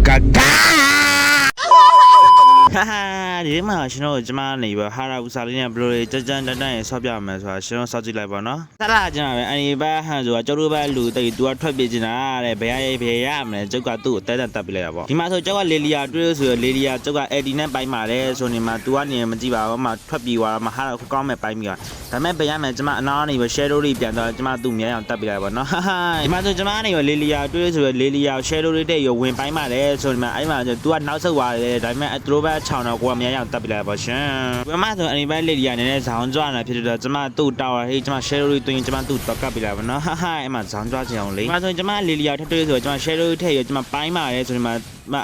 gaga 哈哈，ဒီမှာကျွန်တော်ကျမနေပါဟာရာဦးစာလေးနဲ့ဘလိုလေးကြကြတန်းတန်းရေဆော့ပြမယ်ဆိုတာကျွန်တော်စောင့်ကြည့်လိုက်ပါနော်။ဆက်လာကြပါပဲအန်ဒီဘဟန်ဆိုတာကျုပ်တို့ဘလူတိတ်သူကထွက်ပြေးနေတာတဲ့ဘယ်ရမလဲကျုပ်ကသူ့ကိုတဲတက်ပြလိုက်ရပါဒီမှာဆိုကျုပ်ကလေလီယာတွေးဆိုရလေလီယာကျုပ်ကအေဒီနဲ့ပိုင်းပါတယ်ဆိုနေမှာ तू ကနေမကြည့်ပါဘူးမှထွက်ပြေးသွားမှာဟာရာကောင်းမဲ့ပိုင်းပြီးတော့ဒါမဲ့ဘယ်ရမလဲကျမအနားနေပဲ shadow လေးပြန်တော့ကျမသူ့မြဲအောင်တက်ပြလိုက်ပါနော်။ဟာဟာဒီမှာဆိုကျမနေပဲလေလီယာတွေးဆိုရလေလီယာ shadow လေးတဲ့ရဝင်ပိုင်းပါတယ်ဆိုနေမှာအဲ့မှာ तू ကနောက်ဆုတ်သွားတယ်ဒါပေမဲ့သူတို့ဘက်6တော့ကိုကမြဲအောင်တက်ပြလိုက်ပါရှင်။ဘယ်မှဆိုအန်ဒီဘက်လေလီယာနဲ့ဇောင်းကြွနေတာဖြစ်တော့ကျမသူ့တောက်ရဟေးကျမ shadow လေးတွင်ကျမသူ့တော့ကပ်ပြလိုက်ပါနော်။ဟာဟာအဲ့မှာဇောင်းကြွချင်အောင်လေ။ဒီမှာဆိုကျမလေလီယာထပ်တွေးဆိုကျမ shadow ထည့်ရကျမပိုင်းပါတယ်ဆိုနေမှာ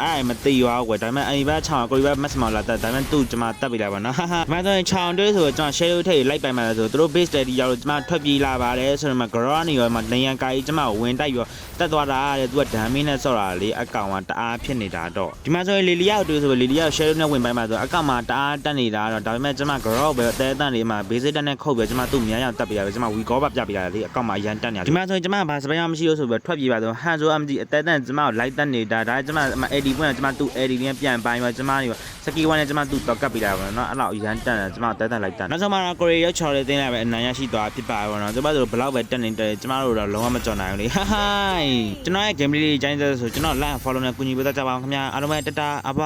အဲ့မသိရောကွယ်ဒါပေမဲ့အန်ဒီဘက်6ကိုဒီဘက်မက်စမော်လာတက်ဒါပေမဲ့သူ့ကျမတက်ပြလိုက်ပါနော်။ဟာဟာဒီမှာဆိုရင်6တွေးဆိုကျမ shadow ထည့်လိုက်ပိုင်းပါတယ်ဆိုသူတို့ base steady ရောက်လို့ကျမထွက်ပြေးလာပါတယ်ဆိုနေမှာ ground နေရောမှာနေရန်ကာကြီးကျမဝင်တိုက်ပြီးတက်သွားတာတဲ့သူကဒမ်မင်းနဲ့ဆော့တာလေအကောင်ကတအားဖြစ်နေတာတော့ဒီမှာဆိုရင်လေလီယာကိုတွေးဆိုလေလီယာ shadow နဲ့ဝင်ပိုင်းမှာဆိုအကောင်မှာတအားတက်နေတာတော့ဒါပေမဲ့ကျမ ground ပဲအသေးအတန်လေးမှာ base တက်နဲ့ခုတ်ပဲကျမသူ့မြန်ရအောင်တက်ပြရတယ်ကျမ we go ပါပြပြရတယ်လေအကောင်မှာအရန်တက်နေတာဒီမှာဆိုရင်ကျမဘာစပယ်မရှိလို့ဆိုပြီးထွက်ပြေးပါဆိုဟန်ဆို MD အသေးအတန်ကျမကိုလိုက်တက်နေတာဒါကျမ AD ပွင့်ကျမသူ့ AD နဲ့ပြန်ပိုင်းပါကျမနေစကီဝမ်နဲ့ကျမသူ့တော့ကပ်ပြလိုက်ပါတော့အဲ့လောက်အရန်တက်တယ်ကျမအသေးအတန်လိုက်တက်နောက်ဆုံးမှာကိုရီရောက်ချော်လေးတင်းလိုက်ပဲအနိုင်ရရှိသွားဖြစ်ပါဘောနော်ကျမတို့ဘလောက်ပဲတက်နေတယ်ကျမတို့တော့လုံးဝမကြော်နိုင်ဘူးလေဟာဟိုင်းကျွန်တော်ရဲ့ game လေးကြီးကျိုင်းသက်ဆိုကျွန်တော် like follow နဲ့ကူညီပေးကြပါအောင်ခင်ဗျာအားလုံးပဲတတအဘ